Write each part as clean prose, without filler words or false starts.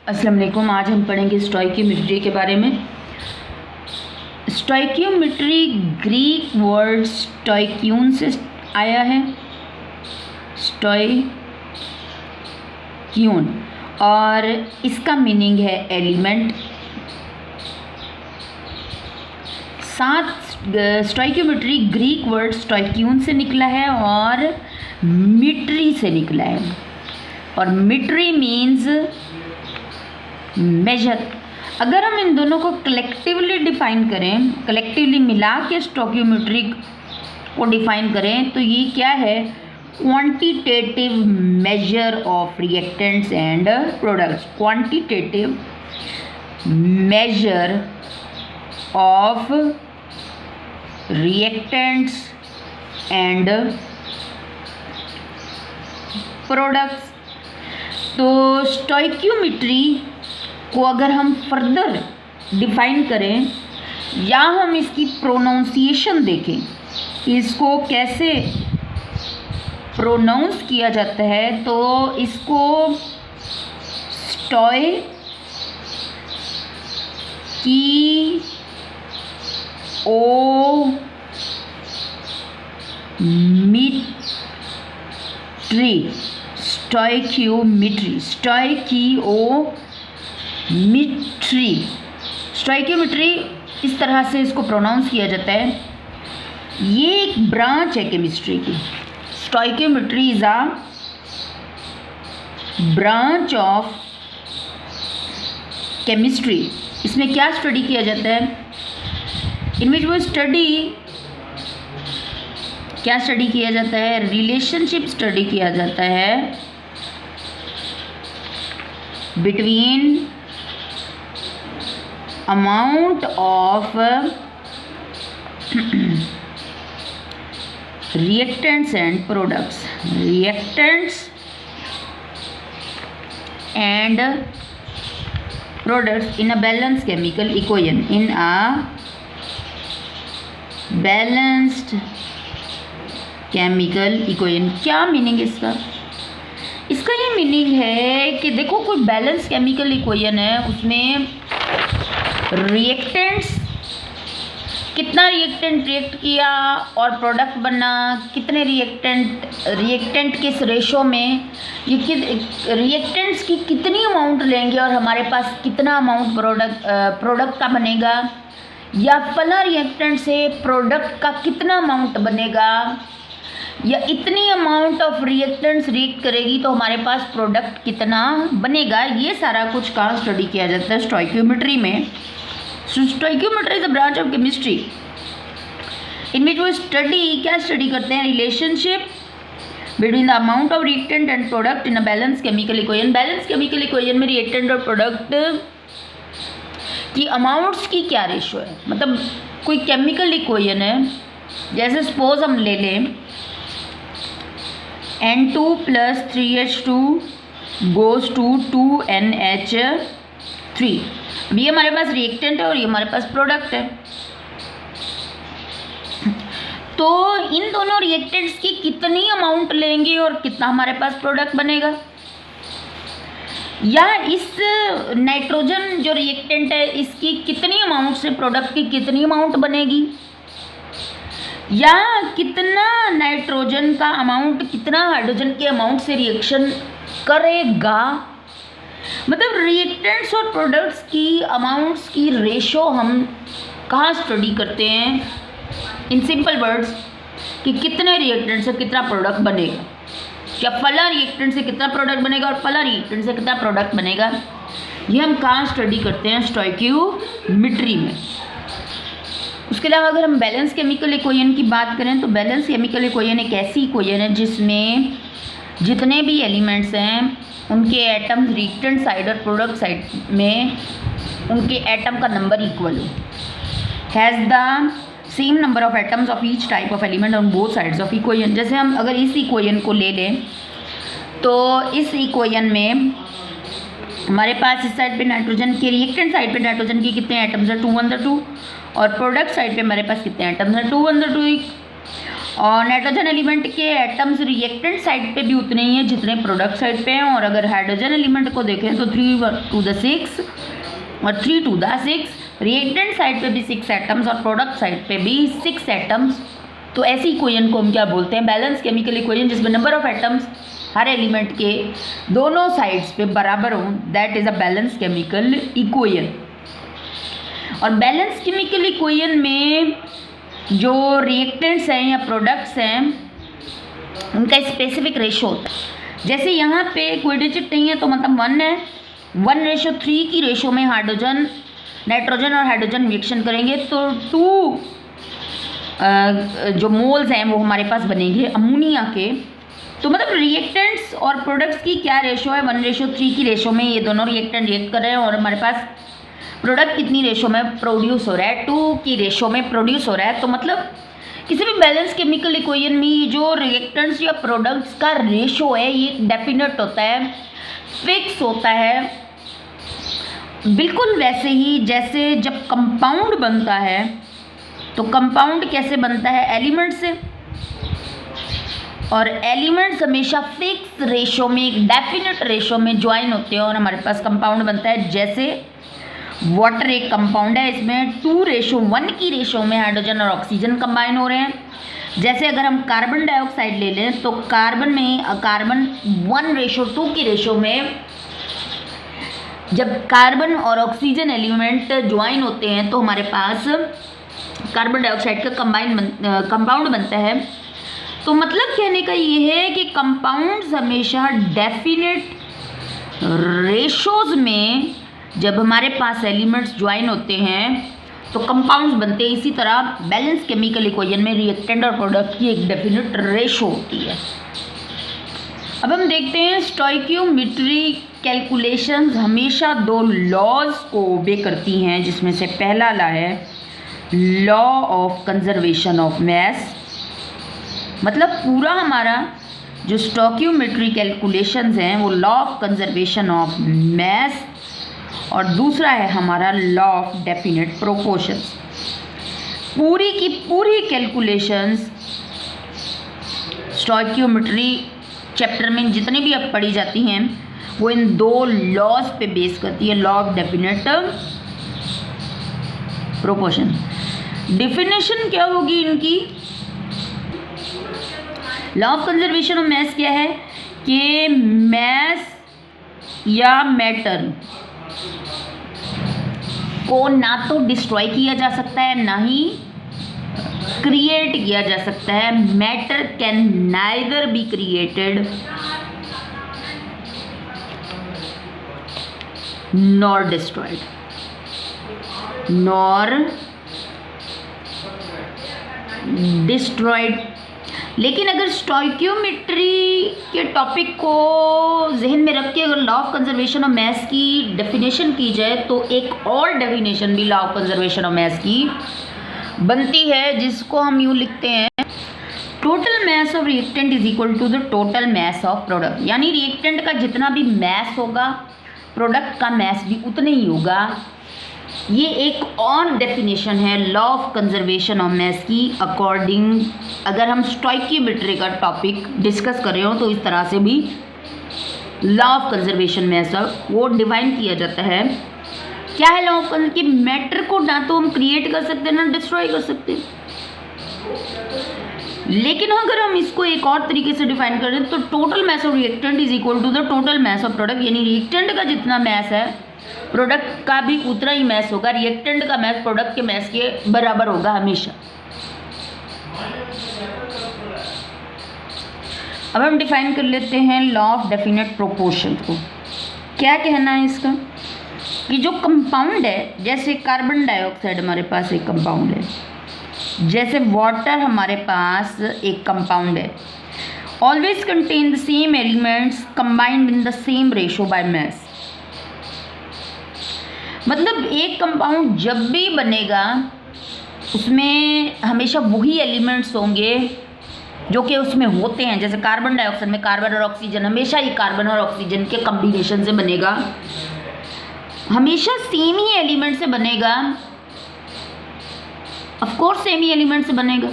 अस्सलाम वालेकुम। आज हम पढ़ेंगे स्टोइकियोमेट्री के बारे में। स्टोइकियोमेट्री ग्रीक वर्ड स्टोइक्यून से आया है, स्टोइक्यून, और इसका मीनिंग है एलिमेंट। स्टोइकियोमेट्री ग्रीक वर्ड स्टोइक्यून से निकला है और मिट्री से निकला है, और मिट्री मीन्स मेजर। अगर हम इन दोनों को कलेक्टिवली डिफाइन करें, कलेक्टिवली मिला के स्टोइकियोमेट्री को डिफाइन करें तो ये क्या है? Quantitative measure of reactants and products. Quantitative measure of reactants and products. तो स्टोइकियोमेट्री को अगर हम फर्दर डिफाइन करें या हम इसकी प्रोनाउंसिएशन देखें कि इसको कैसे प्रोनाउंस किया जाता है, तो इसको स्टोई की ओ मिट्री, स्टोइकियोमेट्री, स्टोइकियोमेट्री, स्टोइकियोमेट्री इस तरह से इसको प्रोनाउंस किया जाता है। ये एक ब्रांच है केमिस्ट्री की। Stoichiometry is a branch of chemistry. इसमें क्या स्टडी किया जाता है? इन विच वो क्या स्टडी किया जाता है? रिलेशनशिप स्टडी किया जाता है between amount of reactants and products, reactants and products in a balanced chemical equation, in a balanced chemical equation। क्या मीनिंग इसका? इसका ये मीनिंग है कि देखो, कोई बैलेंस केमिकल इक्वेशन है, उसमें रिएक्टेंट्स, कितना रिएक्टेंट रिएक्ट किया और प्रोडक्ट बना, कितने रिएक्टेंट किस रेशो में, ये रिएक्टेंट्स की कितनी अमाउंट लेंगे और हमारे पास कितना अमाउंट प्रोडक्ट का बनेगा, या फला रिएक्टेंट से प्रोडक्ट का कितना अमाउंट बनेगा, या इतनी अमाउंट ऑफ रिएक्टेंट्स रिएक्ट करेगी तो हमारे पास प्रोडक्ट कितना बनेगा। ये सारा कुछ का स्टडी किया जाता है स्टोइकियोमेट्री में। Stoichiometry is a branch of chemistry in which वो क्या स्टडी करते हैं? Relationship between the amount of reactant and product in a balance chemical equation. Balance chemical equation में रिएक्टेंट और प्रोडक्ट की अमाउंट्स की क्या रेशो है। मतलब कोई केमिकल इक्वेशन है, जैसे सपोज हम ले लें N2 + 3H2 goes to 2NH3। ये हमारे पास रिएक्टेंट है और ये हमारे पास प्रोडक्ट है। तो इन दोनों रिएक्टेंट्स की कितनी अमाउंट लेंगे और कितना हमारे पास प्रोडक्ट बनेगा, या इस नाइट्रोजन जो रिएक्टेंट है इसकी कितनी अमाउंट से प्रोडक्ट की कितनी अमाउंट बनेगी, या कितना नाइट्रोजन का अमाउंट कितना हाइड्रोजन के अमाउंट से रिएक्शन करेगा। मतलब रिएक्टेंट्स और प्रोडक्ट्स की अमाउंट्स की रेशो हम कहाँ स्टडी करते हैं? इन सिंपल वर्ड्स कि कितने रिएक्टेंट से कितना प्रोडक्ट बनेगा, या फला रिएक्टेंट से कितना प्रोडक्ट बनेगा और फला रिएक्टेंट से कितना प्रोडक्ट बनेगा। ये हम कहाँ स्टडी करते हैं? स्टोइकियोमेट्री में। उसके अलावा अगर हम बैलेंस केमिकल इक्वेशन की बात करें तो बैलेंस केमिकल इक्वेशन एक ऐसी इक्वेशन है जिसमें जितने भी एलिमेंट्स हैं उनके एटम्स रिएक्टेंट साइड और प्रोडक्ट साइड में उनके एटम का नंबर इक्वल हो, has the same number of atoms of each type of element on both sides of equation. जैसे हम अगर इस इक्वेशन को ले लें तो इस इक्वेशन में हमारे पास इस साइड पे नाइट्रोजन के, रिएक्टेंट साइड पे नाइट्रोजन के कितने एटम्स हैं? 2 × 2, और प्रोडक्ट साइड पे हमारे पास कितने एटम्स हैं? 2 × 2। और नाइट्रोजन एलिमेंट के एटम्स रिएक्टेंट साइड पे भी उतने ही हैं जितने प्रोडक्ट साइड पे हैं। और अगर हाइड्रोजन एलिमेंट को देखें तो 3 to 6 और 3 to 6 रिएक्टेंट साइड पे भी 6 एटम्स और प्रोडक्ट साइड पे भी 6 एटम्स। तो ऐसी इक्वेशन को हम क्या बोलते हैं? बैलेंस केमिकल इक्वेशन, जिसमें number of atoms her element के दोनों साइड्स पे बराबर हों, that is a balance chemical equation. और बैलेंस केमिकल इक्वेशन में जो रिएक्टेंट्स हैं या प्रोडक्ट्स हैं उनका स्पेसिफिक रेशो होता है। जैसे यहाँ पे कोई डिजिट नहीं है तो मतलब 1 है, 1:3 की रेशो में नाइट्रोजन और हाइड्रोजन रिएक्शन करेंगे तो 2 जो मोल्स हैं वो हमारे पास बनेंगे अमोनिया के। तो मतलब रिएक्टेंट्स और प्रोडक्ट्स की क्या रेशो है? 1:3 की रेशो में ये दोनों रिएक्टेंट रिएक्ट कर रहे हैं और हमारे पास प्रोडक्ट कितनी रेशो में प्रोड्यूस हो रहा है? 2 की रेशो में प्रोड्यूस हो रहा है। तो मतलब किसी भी बैलेंस केमिकल इक्वेशन में जो रिएक्टेंट्स या प्रोडक्ट्स का रेशो है ये डेफिनेट होता है, फिक्स होता है। बिल्कुल वैसे ही जैसे जब कंपाउंड बनता है तो कंपाउंड कैसे बनता है? एलिमेंट से। और एलिमेंट्स हमेशा फिक्स रेशो में, एक डेफिनेट रेशो में ज्वाइन होते हैं और हमारे पास कंपाउंड बनता है। जैसे वाटर एक कंपाउंड है, इसमें 2:1 की रेशो में हाइड्रोजन और ऑक्सीजन कंबाइन हो रहे हैं। जैसे अगर हम कार्बन डाइऑक्साइड ले लें तो कार्बन 1:2 की रेशो में जब कार्बन और ऑक्सीजन एलिमेंट ज्वाइन होते हैं तो हमारे पास कार्बन डाइऑक्साइड का कंपाउंड बनता है। तो मतलब कहने का ये है कि कंपाउंड्स हमेशा डेफिनेट रेशोज में जब हमारे पास एलिमेंट्स ज्वाइन होते हैं तो कंपाउंड्स बनते हैं। इसी तरह बैलेंस केमिकल इक्वेशन में रिएक्टेंट और प्रोडक्ट की एक डेफिनेट रेशो होती है। अब हम देखते हैं स्टोइकियोमेट्री कैलकुलेशंस हमेशा 2 लॉज को ओबे करती हैं, जिसमें से पहला लॉ है लॉ ऑफ कंजर्वेशन ऑफ मास। मतलब पूरा हमारा जो स्टोइकियोमेट्री कैलकुलेशंस हैं वो लॉ ऑफ कंजर्वेशन ऑफ मास, और दूसरा है हमारा लॉ ऑफ डेफिनेट प्रोपोर्शंस। पूरी की पूरी कैलकुलेशंस स्टोइकियोमेट्री चैप्टर में जितनी भी अब पढ़ी जाती हैं वो इन 2 लॉज पे बेस करती है, law of definite proportion. Definition क्या होगी इनकी? लॉ ऑफ कंजर्वेशन ऑफ मास क्या है कि मास या मैटर को ना तो डिस्ट्रॉय किया जा सकता है ना ही क्रिएट किया जा सकता है। Matter can neither be created nor destroyed लेकिन अगर स्टोइकियोमेट्री के टॉपिक को जहन में रख के अगर law of conservation of mass की डेफिनेशन की जाए तो एक और डेफिनेशन भी law of conservation of mass की बनती है, जिसको हम यूँ लिखते हैं total mass of reactant is equal to the total mass of product. यानी रिएक्टेंट का जितना भी मास होगा प्रोडक्ट का मास भी उतना ही होगा। ये एक और डेफिनेशन है law of conservation of mass की अकॉर्डिंग। अगर हम स्टोइकियोमेट्री का टॉपिक डिस्कस कर रहे हो तो इस तरह से भी लॉ ऑफ कंजर्वेशन मास वो डिफाइन किया जाता है। क्या है लॉ ऑफ कि मैटर को ना तो हम क्रिएट कर सकते हैं ना डिस्ट्रॉय कर सकते, लेकिन अगर हम इसको एक और तरीके से डिफाइन करें तो total mass of reactant is equal to the total mass of product. यानी रिएक्टेंट का जितना मास है प्रोडक्ट का भी उतना ही मास होगा। रिएक्टेंट का मास प्रोडक्ट के मास के बराबर होगा हमेशा। अब हम डिफाइन कर लेते हैं लॉ ऑफ डेफिनेट प्रोपोर्शन को। क्या कहना है इसका कि जो कंपाउंड है, जैसे कार्बन डाइऑक्साइड हमारे पास एक कंपाउंड है, जैसे वाटर हमारे पास एक कंपाउंड है, always contain the same elements combined in the same ratio by mass. मतलब एक कंपाउंड जब भी बनेगा उसमें हमेशा वही एलिमेंट्स होंगे जो कि उसमें होते हैं। जैसे कार्बन डाइऑक्साइड में कार्बन और ऑक्सीजन, हमेशा ही कार्बन और ऑक्सीजन के कॉम्बिनेशन से बनेगा, हमेशा सेम ही एलिमेंट से बनेगा। Of course same he element से बनेगा।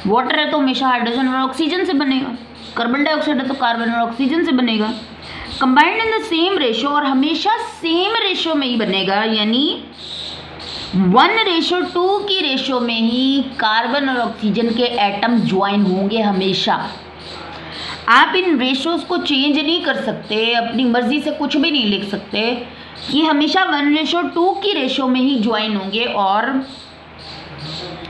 वाटर है तो हमेशा हाइड्रोजन और ऑक्सीजन से बनेगा, कार्बन डाइऑक्साइड है तो कार्बन और ऑक्सीजन से बनेगा। Combined in the same ratio, और हमेशा सेम रेशो में ही बनेगा, यानी 1:2 की रेशो में ही कार्बन और ऑक्सीजन के एटम ज्वाइन होंगे हमेशा। आप इन रेशोज को चेंज नहीं कर सकते, अपनी मर्जी से कुछ भी नहीं लिख सकते, ये हमेशा 1:2 की रेशो में ही ज्वाइन होंगे और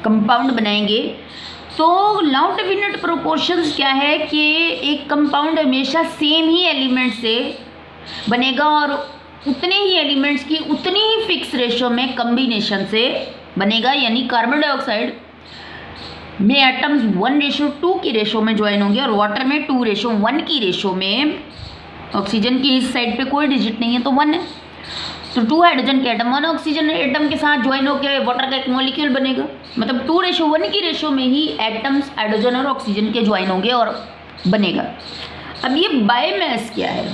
कंपाउंड बनाएंगे। तो नाउ डेफिनेट प्रोपोर्शंस क्या है कि एक कंपाउंड हमेशा सेम ही एलिमेंट से बनेगा और उतने ही एलिमेंट्स की उतनी ही फिक्स रेशो में कम्बिनेशन से बनेगा, यानी कार्बन डाइऑक्साइड में एटम्स 1:2 की रेशो में ज्वाइन होंगे और वाटर में 2:1 की रेशो में। ऑक्सीजन की इस साइड पे कोई डिजिट नहीं है तो 1 है, तो 2 हाइड्रोजन के एटम 1 ऑक्सीजन एटम के साथ ज्वाइन होकर वाटर का एक मॉलिक्यूल बनेगा, मतलब 2:1 की रेशो में ही एटम्स हाइड्रोजन और ऑक्सीजन के ज्वाइन होंगे और बनेगा। अब ये बायोमास क्या है,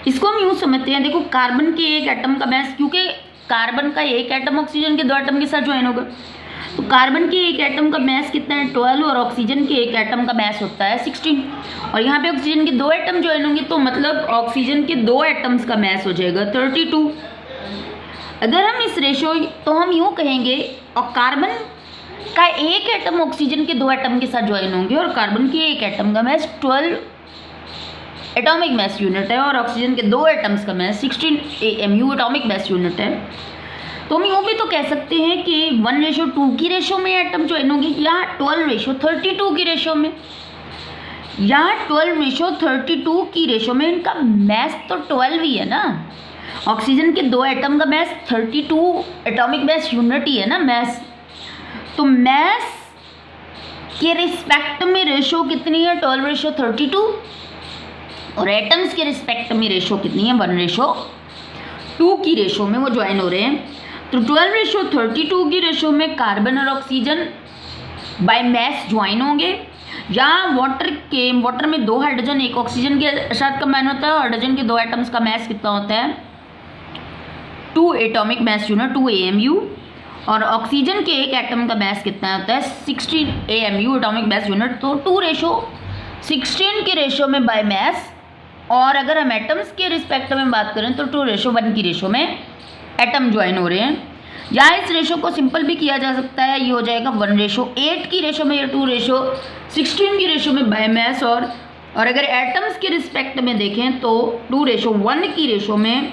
इसको हम यूँ समझते हैं। देखो, कार्बन के एक एटम का मास, क्योंकि कार्बन का एक एटम ऑक्सीजन के 2 एटम के साथ ज्वाइन होगा, तो कार्बन के एक एटम का मास कितना है 12 और ऑक्सीजन के एक एटम का मास होता है 16, और यहाँ पे ऑक्सीजन के 2 एटम ज्वाइन होंगे तो मतलब ऑक्सीजन के 2 एटम्स का मास हो जाएगा 32। अगर हम इस रेशो, तो हम यूँ कहेंगे, और कार्बन का एक एटम ऑक्सीजन के 2 एटम के साथ ज्वाइन होंगे और कार्बन के एक एटम का मास 12 एटॉमिक मास यूनिट है और ऑक्सीजन के 2 एटम्स का मास 16 AMU एटॉमिक मास यूनिट है। तो हम यूँ भी तो कह सकते हैं कि 1:2 की रेशो में एटम ज्वाइन होंगे, या 12:32 की रेशो में, या 12:32 की रेशो में। इनका मास तो 12 ही है ना, ऑक्सीजन के 2 एटम का मास 32 एटॉमिक मास यूनिट ही है ना मास, तो मास के रिस्पेक्ट में रेशो कितनी है 12:32 और एटम्स के रिस्पेक्ट में रेशो कितनी है 1:2 की रेशो में वो ज्वाइन हो रहे हैं। तो 12:32 की रेशो में कार्बन और ऑक्सीजन बाय मास ज्वाइन होंगे, या वाटर में 2 हाइड्रोजन 1 ऑक्सीजन के साथ कंबाइन होता है, हाइड्रोजन के 2 एटम्स का मास कितना होता है 2 एटॉमिक मास यूनिट 2 AMU, और ऑक्सीजन के एक एटम का मास कितना होता है 16 AMU एटॉमिक मास यूनिट। तो 2:16 के रेशो में बाय मास, और अगर हम एटम्स के रिस्पेक्ट में बात करें तो 2:1 की रेशो में एटम ज्वाइन हो रहे हैं। या इस रेशो को सिंपल भी किया जा सकता है, ये हो जाएगा 1:8 की रेशो में या 2:16 की रेशो में बाय मास, और अगर एटम्स के रिस्पेक्ट में देखें तो 2:1 की रेशो में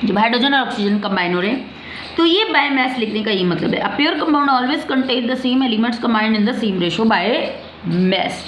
जब हाइड्रोजन और ऑक्सीजन कंबाइन हो रहे हैं। तो ये बाय मास लिखने का ये मतलब है, a pure compound always contain the same elements combined in the same ratio by mass.